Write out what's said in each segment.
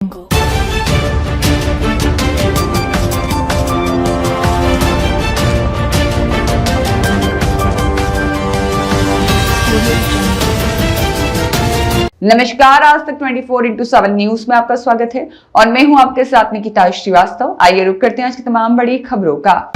नमस्कार, आज तक 24/7 न्यूज में आपका स्वागत है और मैं हूं आपके साथ निकिता श्रीवास्तव। आइए रुक करते हैं आज की तमाम बड़ी खबरों का।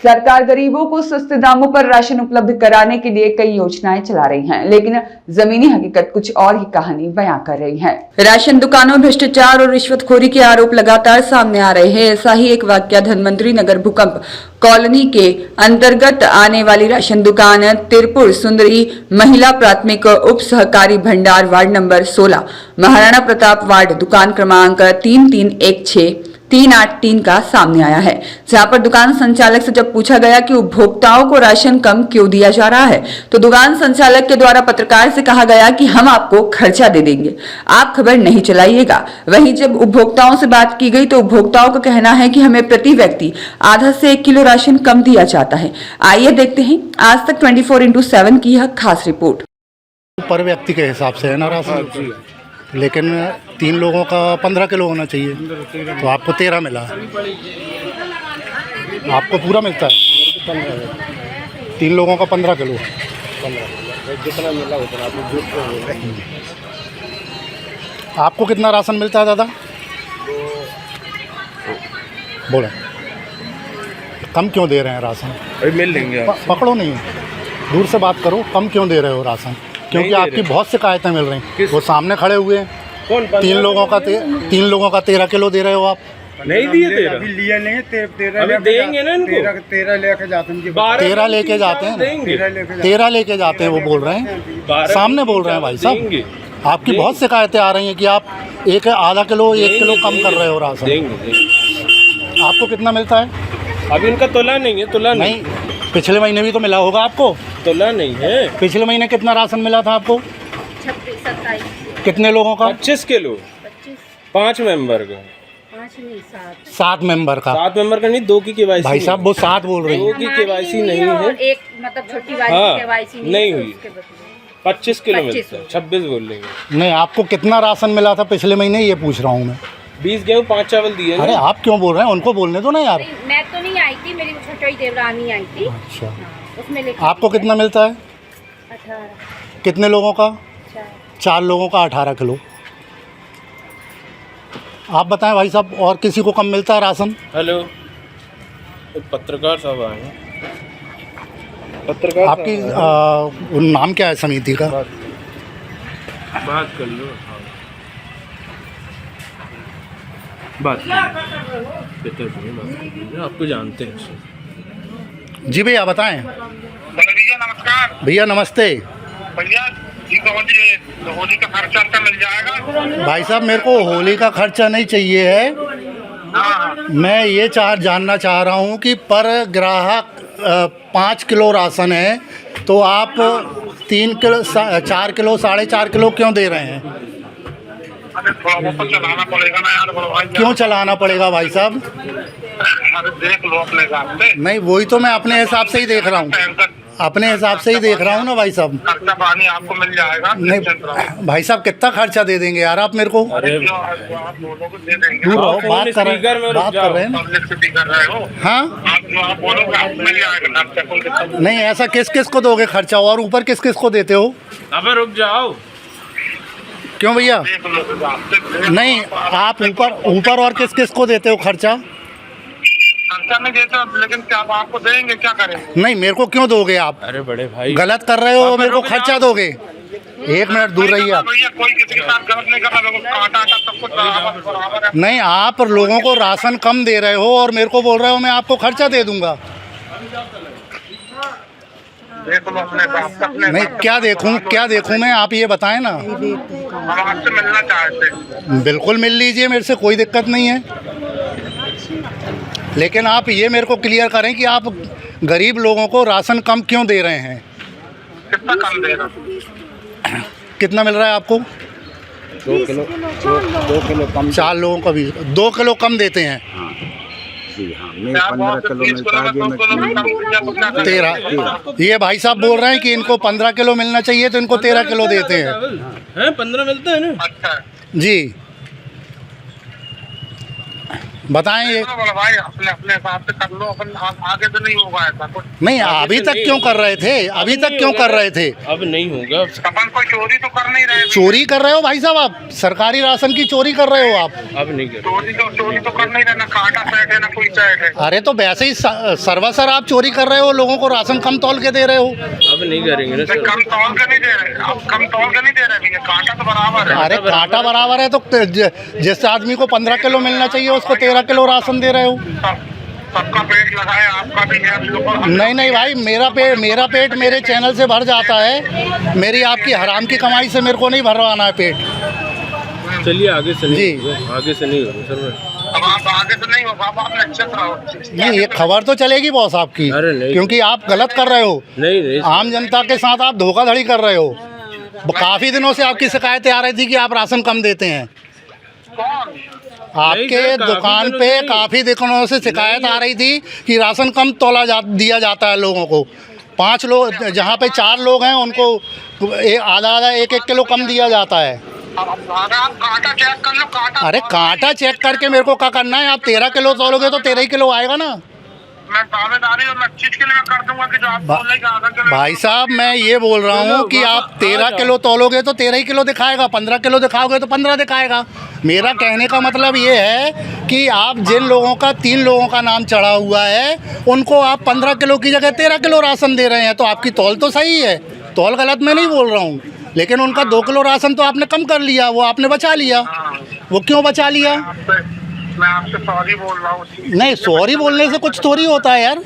सरकार गरीबों को सस्ते दामों पर राशन उपलब्ध कराने के लिए कई योजनाएं चला रही है, लेकिन जमीनी हकीकत कुछ और ही कहानी बयां कर रही है। राशन दुकानों में भ्रष्टाचार और रिश्वतखोरी के आरोप लगातार सामने आ रहे हैं। ऐसा ही एक वाकया धनवंतरी नगर भूकंप कॉलोनी के अंतर्गत आने वाली राशन दुकान तिरपुर सुंदरी महिला प्राथमिक उप सहकारी भंडार ward number 16 Maharana Pratap ward दुकान क्रमांक 3316383 का सामने आया है, जहां पर दुकान संचालक से जब पूछा गया कि उपभोक्ताओं को राशन कम क्यों दिया जा रहा है, तो दुकान संचालक के द्वारा पत्रकार से कहा गया कि हम आपको खर्चा दे देंगे, आप खबर नहीं चलाइएगा। वहीं जब उपभोक्ताओं से बात की गई तो उपभोक्ताओं का कहना है कि हमें प्रति व्यक्ति आधा से 1 किलो राशन कम दिया जाता है। आइए देखते हैं आज तक 24/7 की यह खास रिपोर्ट। पर व्यक्ति के हिसाब से है ना राशन, लेकिन 3 लोगों का 15 किलो होना चाहिए, तो आपको 13 मिला है। आपको पूरा मिलता है 3 लोगों का 15 किलो। जितना मिला उतना आपको कितना राशन मिलता है दादा? बोला कम क्यों दे रहे हैं राशन? अभी मिल लेंगे। पकड़ो नहीं, दूर से बात करो। कम क्यों दे रहे हो राशन? क्योंकि आपकी बहुत शिकायतें मिल रही हैं। वो सामने खड़े हुए हैं। 3 लोगों का 13 किलो दे रहे हो आप। नहीं दिए 13 अभी लिया नहीं, 13 अभी देंगे ना इनको। 13 लेके जाते हैं। 13 लेके जाते हैं, 13 लेके जाते हैं। वो बोल रहे हैं, सामने बोल रहे हैं भाई साहब। आपकी बहुत शिकायतें आ रही हैं कि आप आधा किलो 1 किलो कम कर रहे हो राशन। आपको कितना मिलता है? अभी इनका तोला नहीं है। तोला नहीं, पिछले महीने भी तो मिला होगा आपको। तोला नहीं है। पिछले महीने कितना राशन मिला था आपको? 26-27 कितने लोगों का? 25 किलो 5 मेंबर का। 7 मेंबर का। 7 मेंबर का नहीं, 2 की केवाईसी। भाई साहब वो 7 बोल रही 2 हैं। की केवाईसी नहीं है। एक मतलब छोटी वाली केवाईसी नहीं हुई। 25 किलो मिलता है। 26 बोल लेंगे। नहीं, आपको कितना राशन मिला था पिछले महीने, ये पूछ रहा हूँ मैं। 20 गेहूँ 5 चावल दिए। अरे आप क्यों बोल रहे हैं? उनको बोलने दो ना यार। मैं तो नहीं आई थी, मेरी छोटी देवरानी आई थी। अच्छा, उसमें लेके आपको कितना मिलता है? 18। कितने लोगों का? 4 लोगों का 18 किलो। आप बताएं भाई साहब, और किसी को कम मिलता है राशन? हेलो, पत्रकार साहब आए हैं। पत्रकार आपकी नाम क्या है समिति का? बात कर लो। बात आपको जानते हैं। जी भैया बताएं। भैया नमस्कार। भैया नमस्ते। भैया जी तो होली का खर्चा मिल जाएगा? भाई साहब मेरे को होली का खर्चा नहीं चाहिए है। मैं ये जानना चाह रहा हूँ कि पर ग्राहक 5 किलो राशन है, तो आप 3 किलो 4 किलो 4.5 किलो क्यों दे रहे हैं? अरे थोड़ा बहुत चलाना पड़ेगा ना यार। क्यों चलाना पड़ेगा भाई साहब? अरे देख लो अपने हिसाब से। नहीं, वही तो मैं अपने हिसाब से ही देख रहा हूँ। अपने हिसाब से ही देख रहा हूँ ना भाई साहब। खर्चा पानी आपको मिल जाएगा। नहीं भाई साहब, कितना खर्चा दे देंगे यार आप मेरे को? अरे जो आप बोलोगे दे देंगे। दूर रहो, बात कर रहे हैं ना। पब्लिक से कर रहे हो। हाँ, आप जो आप बोलोगे आपको मिल जाएगा खर्चा। कोई दिक्कत नहीं, ऐसा किस किस को दोगे खर्चा, और ऊपर किस किस को देते हो? अबे रुक जाओ। क्यों भैया? नहीं, आप ऊपर और किस किस को देते हो खर्चा? खर्चा नहीं देते, लेकिन क्या आपको देंगे, क्या करेंगे? नहीं, मेरे को क्यों दोगे आप? अरे बड़े भाई गलत कर रहे हो, मेरे को खर्चा दोगे। 1 मिनट दूर रहिए आप। भैया कोई किसी के साथ गलत नहीं कर रहा, लोगों को काटा सब कुछ बराबर है। नहीं, आप लोगों को राशन कम दे रहे हो और मेरे को बोल रहे हो मैं आपको खर्चा दे दूंगा। देख लो अपने नहीं, क्या देखूं मैं? आप ये बताएं ना। हम आपसे मिलना चाहते। बिल्कुल मिल लीजिए, मेरे से कोई दिक्कत नहीं है, लेकिन आप ये मेरे को क्लियर करें कि आप गरीब लोगों को राशन कम क्यों दे रहे हैं? कितना कम दे रहा? कितना मिल रहा है आपको? 2 किलो कम। 4 लोगों का भी 2 किलो कम देते हैं। जी हाँ, मैं 15 किलो मिलता है, जो मैं 13। ये भाई साहब बोल रहे हैं कि इनको 15 किलो मिलना चाहिए, तो इनको 13 किलो देते हैं। है 15 मिलता है ना। अच्छा जी बताएं ये। तो बोला भाई अपने अपने हिसाब से कर लो, अपन आगे तो नहीं होगा ऐसा कुछ। नहीं अभी तक क्यों कर रहे थे, अभी तक क्यों कर रहे थे? अब नहीं होगा। अपन कोई चोरी तो कर नहीं रहे। चोरी कर रहे हो भाई साहब, आप सरकारी राशन की चोरी कर रहे हो आप। अब नहीं कर। चोरी तो कर नहीं रहे, ना कांटा सेट है ना कोई सेट है। अरे तो वैसे ही सर्वसर आप चोरी कर रहे हो, लोगों को राशन कम तौल के दे रहे हो। अब नहीं करेंगे ना सर। कम तौल के नहीं दे रहे, अब कम तौल के नहीं दे रहे भैया, कांटा तो बराबर है। अरे कांटा बराबर है तो जिस आदमी को 15 किलो मिलना चाहिए उसको 13 किलो राशन दे रहे हो। सबका पेट लगाए, आपका भी है। नहीं नहीं भाई, मेरा पेट मेरे चैनल से भर जाता है, मेरी आपकी हराम की कमाई से मेरे को नहीं भरवाना है पेट। चलिए आगे से नहीं जी। होगा, आगे से नहीं होगा सर। अब आप आगे तो नहीं होगा, अब आप निश्चित रहो। नहीं ये खबर तो चलेगी बॉस आपकी, अरे नहीं। क्योंकि आप गलत कर रहे हो। नहीं नहीं आम जनता के साथ आप धोखाधड़ी कर रहे हो। काफ़ी दिनों से आपकी शिकायतें आ रही थी कि आप राशन कम देते हैं। कौन? आपके नहीं, काफी दुकान दिनों पे से नहीं। काफ़ी दिनों से शिकायत आ रही थी कि राशन कम दिया जाता है लोगों को। 5 लोग जहाँ पे 4 लोग हैं उनको आधा 1-1 किलो कम दिया जाता है। अब आप कांटा चेक कर लो, कांटा। अरे कांटा चेक करके मेरे को क्या करना है? आप 13 किलो तोलोगे तो 13 ही किलो आएगा ना। मैं दावेदारी और 25 के लिए मैं कर दूंगा कि जो आप बोल रहे हैं कि आधा किलो। भाई साहब मैं ये बोल रहा हूँ कि आप 13 किलो तोलोगे तो 13 ही किलो दिखाएगा, 15 किलो दिखाओगे तो 15 दिखाएगा। मेरा कहने का मतलब ये है कि आप जिन लोगों का 3 लोगों का नाम चढ़ा हुआ है उनको आप 15 किलो की जगह 13 किलो राशन दे रहे हैं, तो आपकी तौल तो सही है, तौल गलत मैं नहीं बोल रहा हूँ। लेकिन उनका 2 किलो राशन तो आपने कम कर लिया, वो आपने बचा लिया। वो क्यों बचा लिया? मैं आपसे सॉरी बोल रहा हूँ। नहीं सॉरी बोलने से कुछ थोड़ी होता है यार।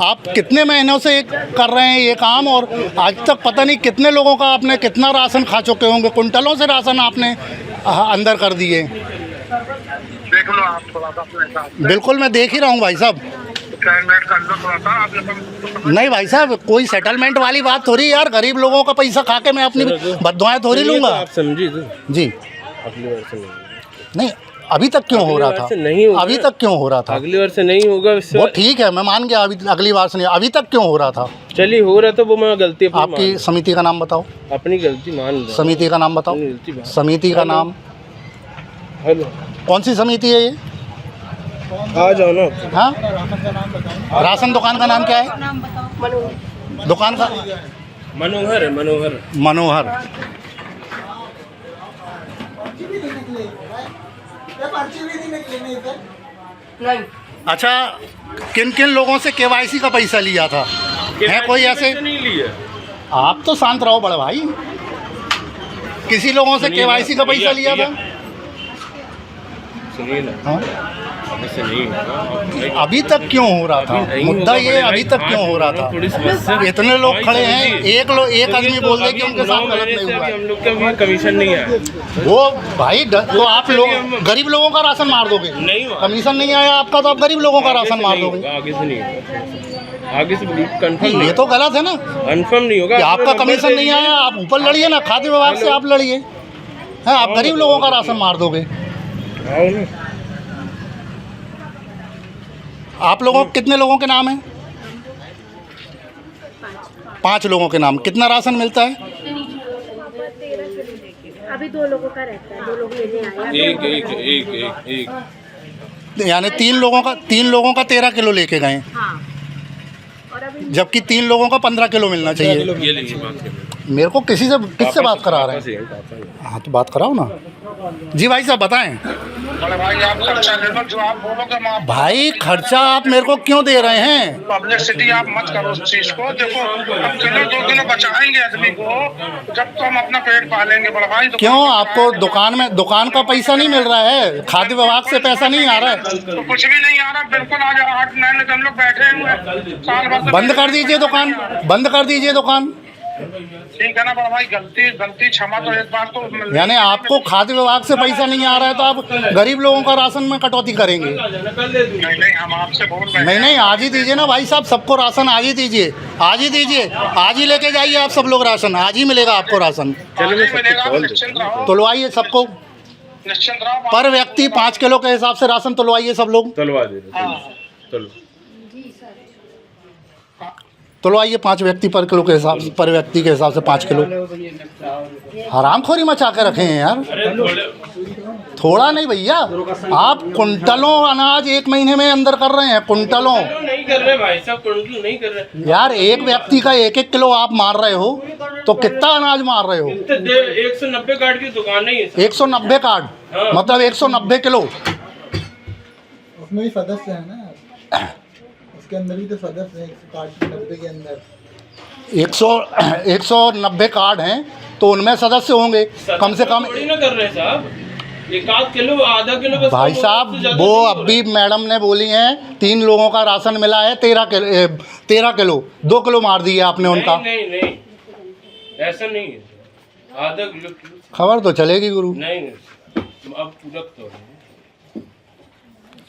आप कितने महीनों से कर रहे हैं ये काम, और आज तक पता नहीं कितने लोगों का आपने कितना राशन खा चुके होंगे, कुंटलों से राशन आपने अंदर कर दिए। देख लो आप थोड़ा सा अपने हिसाब से। बिल्कुल मैं देख ही रहा हूँ भाई साहब। सेटलमेंट कर लो थोड़ा सा आप। नहीं भाई साहब कोई सेटलमेंट वाली बात थोड़ी यार, गरीब लोगों का पैसा खा के मैं अपनी बददुआएं थोड़ी लूँगा। आप समझिए जी अगली बार से नहीं। नहीं अभी तक क्यों हो रहा था? नहीं होगा। अभी तक क्यों हो रहा था? अगली बार से नहीं होगा। वो ठीक है मैं मान गया, अभी अगली बार से नहीं। अभी तक क्यों हो रहा था? चलिए हो रहा था वो, मैं गलती अपनी आपकी समिति का नाम बताओ। अपनी गलती मान रहा हूं। समिति का नाम बताओ। गलती बात। समिति का नाम हेलो कौन सी समिति है ये? आ जाओ ना। हाँ राशन दुकान का नाम क्या है? दुकान का मनोहर है, मनोहर। मनोहर। अच्छा किन किन लोगों से केवाईसी का पैसा लिया था? है कोई ऐसे? नहीं लिया। आप तो शांत रहो बड़े भाई। किसी लोगों से केवाईसी का पैसा लिया था? सुनिए ना, हाँ? ऐसे नहीं होगा। अभी तक क्यों हो रहा था? नहीं मुद्दा होगा ये बड़े अभी भाई, तक क्यों हो रहा था? थोड़ी समस्या। इतने लोग भाई खड़े हैं, समझिए। एक आदमी बोल दे कि उनके साथ गलत नहीं हुआ है। हम लोग का भी कमीशन नहीं आया। वो भाई तो आप लोग गरीब लोगों का राशन मार दोगे? नहीं हुआ। कमीशन नहीं आया आपका तो आप गरीब लोगों का आगे राशन से मार नहीं दोगे? होगा, आगे से नहीं होगा। आगे से कंफर्म ये तो गलत है ना कंफर्म नहीं होगा। कि आपका नंबर कमीशन दे नहीं दीजिए। आया, आप ऊपर लड़िए ना, खाद्य विभाग से आप लड़िए। हैं आप गरीब लोगों का राशन मार दोगे? आओ ना। आप लोगों कितने लोगों के नाम हैं? 5 लोगों के नाम। कितना राशन मिलता है? अभी 2 लोगों का रहता है, 2 लोग लेने आए। एक एक एक एक एक यानी 3 लोगों का 13 किलो लेके गए, हाँ और अभी जबकि 3 लोगों का 15 किलो मिलना चाहिए। ये लीजिए बात करें। मेरे को किससे बात करा रहे हैं? हैं? हाँ तो बात कराओ ना। जी भाई साहब बताएं। बड़े भाई आप खर्चा ले लो, जो आप बोलोगे मैं आप। भाई खर्चा आप मेरे को क्यों दे रहे हैं? पब्लिसिटी आप मत करो उस चीज को। देखो हम किलो 2 किलो बचाएंगे आदमी को जब तो हम अपना पेट पालेंगे। बड़ा भाई क्यों आपको दुकान का पैसा नहीं मिल रहा है? खाद्य विभाग से पैसा नहीं आ रहा है? तो कुछ भी नहीं आ रहा बिल्कुल। आज 8-9 दिन हम लोग बैठे हुए हैं, साल भर से। बंद कर दीजिए दुकान, बंद कर दीजिए दुकान। ठीक है ना बड़ा भाई, गलती क्षमा। तो एक बार तो यानी आपको खाद्य विभाग से पैसा नहीं आ रहा है तो आप गरीब लोगों का राशन में कटौती करेंगे? नहीं हम आपसे बोल रहे हैं। नहीं आज ही दीजिए ना भाई साहब, सबको राशन आज ही दीजिए, आज ही दीजिए, आज ही लेके जाइए आप सब लोग राशन, आज ही मिलेगा आपको राशन। आज ही मिलेगा, आप निश्चिंत रहो। तुलवाइए सबको, निश्चिंत रहो। पर व्यक्ति 5 किलो के हिसाब से राशन तुलवाइए सब लोग। तलवा दे हाँ। चलो। तो लो आइए 5 व्यक्ति पर किलो के हिसाब से, पर व्यक्ति के हिसाब से 5 किलो। हरामखोरी मचा के रखे हैं यार। थोड़ा नहीं भैया, आप कुंटलों अनाज 1 महीने में अंदर कर रहे हैं, कुंटलों। नहीं कर रहे भाई साहब, कुंटल नहीं कर रहे यार एक व्यक्ति का 1-1 किलो आप मार रहे हो तो कितना अनाज मार रहे हो? 190 कार्ड की दुकान है ये। 190 कार्ड, मतलब 190 किलो। उसमें भी सदस्य है ना, उसके अंदर भी तो सदस्य है 190 के अंदर। 190 कार्ड हैं तो उनमें सदस्य होंगे कम से कम। थोड़ी ना कर रहे साहब, 1 किलो आधा किलो बस। भाई साहब वो अभी मैडम ने बोली हैं 3 लोगों का राशन मिला है 13 किलो, 2 किलो मार दिए आपने उनका। नहीं नहीं नहीं, ऐसा नहीं है, आधा किलो। खबर तो चलेगी गुरु। नहीं अब पूरा तो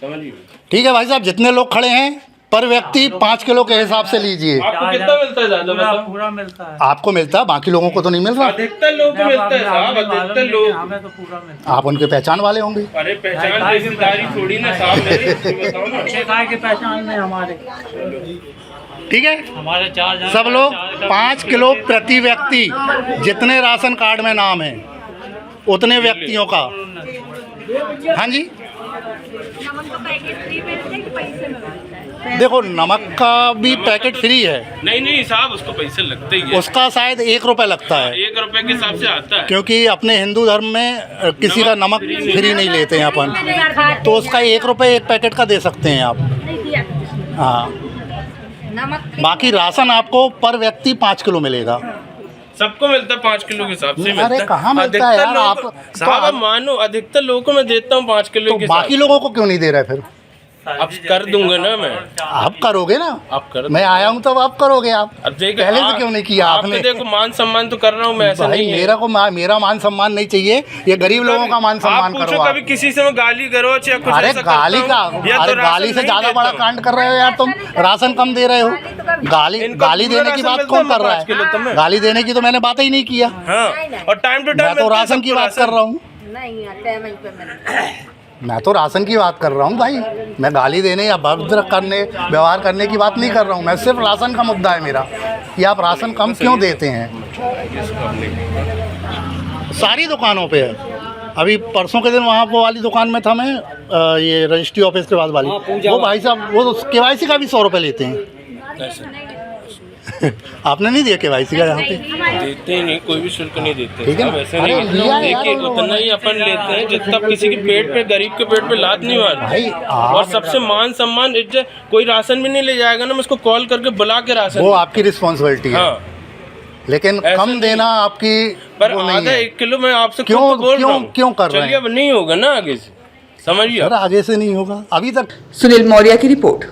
समझिए। ठीक है भाई साहब, जितने लोग खड़े हैं पर व्यक्ति 5 किलो के हिसाब से लीजिए। आपको कितना मिलता है ज्यादा बताओ? पूरा मिलता है। आपको मिलता है, बाकी लोगों को तो नहीं मिल रहा। अधिकतर लोग को मिलता है साहब, अधिकतर लोग। हमें तो पूरा मिलता आप उनके पहचान वाले होंगे। अरे पहचान रिश्तेदारी थोड़ी ना साहब मेरे, बताओ ना। है। गाय की पहचान में हमारे ठीक है, हमारे 4 जन सब लोग 5 किलो प्रति व्यक्ति, जितने राशन कार्ड में नाम है उतने व्यक्तियों का। हाँ जी, नमक का पैकेट फ्री मिलता है कि पैसे में मिलता है? देखो नमक का भी पैकेट फ्री है, नहीं नहीं साहब, उसको पैसे लगते ही है। उसका शायद 1 रुपये लगता है, 1 रुपए के हिसाब से आता है। क्योंकि अपने हिंदू धर्म में किसी का नमक फ्री नहीं लेते हैं अपन, तो उसका 1 रुपये एक पैकेट का दे सकते हैं आप। नहीं दिया किसी ने। हाँ, नमक बाकी राशन आपको पर व्यक्ति 5 किलो मिलेगा। सबको मिलता है 5 किलो के हिसाब से अरे मिलता है। कहाँ मिलता है यार? आप साहब अब मानो अधिकतर लोगों को मैं देता हूँ 5 किलो तो के बाकी हिसाब। लोगों को क्यों नहीं दे रहे फिर? अब कर दूंगा ना मैं। आप करोगे ना, आप कर मैं आया हूँ तब आप करोगे। आप अब देखो पहले से क्यों नहीं किया आपने? देखो मान सम्मान तो कर रहा हूँ मैं, ऐसा भाई नहीं है। मेरा मान सम्मान नहीं चाहिए, ये गरीब लोगों का मान सम्मान आप पूछो करो कभी आप। किसी से मैं गाली करो या कुछ अरे ऐसा करता गाली का, हूँ, या अरे तो गाली राशन से नहीं ज्यादा देता बड़ा हूँ। कांड कर रहे हो यार तुम। राशन कम दे रहे हो, गाली इनको गाली पूरा देने की राशन बात मिलता कौन है कर रहा 5 किलो तो है? मैं। गाली देने की तो मैंने बात ही नहीं किया। हाँ, और टाइम टू टाइम मैं तो राशन की बात कर रहा हूँ, नहीं आता है वहीं पे मिलता है। मैं तो राशन की बात कर रहा हूँ भाई। मैं गाली देने या भद्र करने, व्यवहार करने की बात नहीं कर रहा हूँ। मैं सिर्फ राशन का मुद्दा है मेरा कि आप राशन कम क्यों देते हैं। सारी दुकानों पे है। अभी परसों के दिन वहाँ वो वाली दुकान में था मैं, ये रजिस्ट्री ऑफिस के पास वाली, वो भाई साहब वो KYC का भी 100 रुपये लेते हैं। आपने नहीं दिया KYC का यहाँ पे? देते ही नहीं, कोई भी शुल्क नहीं देते। ठीक है अब ना? ऐसा अरे नहीं लिया है यार देखिए, उन लोगों उतना ने। ही अपन लेते हैं जितना किसी के पेट पे, गरीब के पेट पे लात नहीं भाई, मारते। आप- और सबसे मान सम्मान इज्जत, कोई राशन भी नहीं ले जाएगा ना, मैं उसको कॉल करके बुला के राशन वो आपकी रिस्पॉन्सिबिलिटी है, हाँ, लेकिन ऐसा कम नहीं। देना आपकी पर वो नहीं आधा है। 1 किलो मैं आपसे क्यों- खुद तो बोल क्यों- रहा हूँ। क्यों कर रहे चलिए हैं? अब नहीं होगा ना आगे से, समझिए। सर आगे से नहीं होगा अभी तक। सुनील मौर्य की रिपोर्ट।